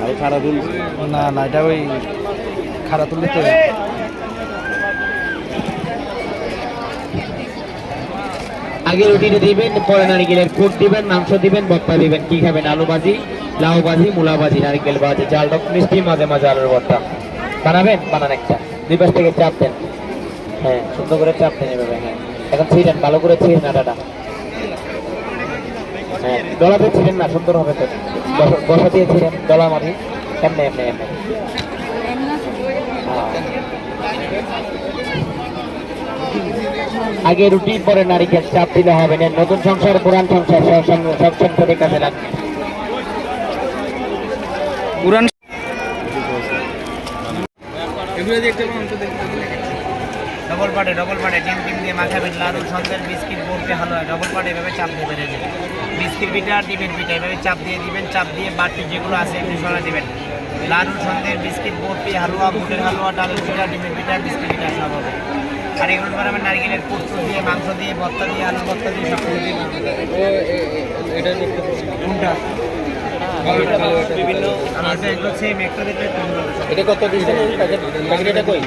আর খাড়া তুল না না, এটা ওই খাড়া তুললে তো। আগে রুটিটা দিবেন, পরে নারিকেলের কুট দিবেন, মাংস দিবেন, ভর্তা দিবেন। কি খাবেন? আলু ভাজি, লাউ ভাজি, মূলা ভাজি, নারিকেল ভাজি, চাল টক মিষ্টি, মাঝে মাঝে আলুর ভর্তা বানাবেন। বানান একটা, দুই পাশ থেকে চাপ দেন। হ্যাঁ, সুন্দর করে চাপ দেন এভাবে। হ্যাঁ, এখন ছিলেন, ভালো করে ছিলেন আটাটা। হ্যাঁ, ডলাতে ছিলেন না, সুন্দর হবে তো। বসা দিয়েছিলেন ডলা মারি, এমনি এমনি এমনি। আগে রুটি, পরে নারিকেল, চাপ দিলে হবে না। নতুন সংসার, পুরান সংসার, সব সংসারের কাজে লাগবে। পুরান ডবল পাটে ডিম দিয়ে মাখাবেন। লাড়ু, সন্দেশ, বিস্কিট, বরফি, হালুয়া, ডবল পাটে এভাবে চাপ দিয়ে বেড়ে যাবে। বিস্কিট পিঠা, ডিমের পিঠা এভাবে চাপ দিয়ে দিবেন। চাপ দিয়ে বাটি যেগুলো আছে এমনি সরা দিবেন। লাড়ু, সন্দেশ, বিস্কিট, বরফি, হালুয়া, বুটের হালুয়া, ডালের পিঠা, ডিমের পিঠা, বিস্কিট পিঠা সব হবে। আর এগুলো বানাবেন নারকেলের পুষ্ট দিয়ে, মাংস দিয়ে, ভর্তা দিয়ে, আলু ভর্তা দিয়ে, সব কিছু দিয়ে কোনটা বিভিন্ন এগুলো সেম একটা দিলে। এটা কত দিচ্ছেন? প্যাকেট এটা কই?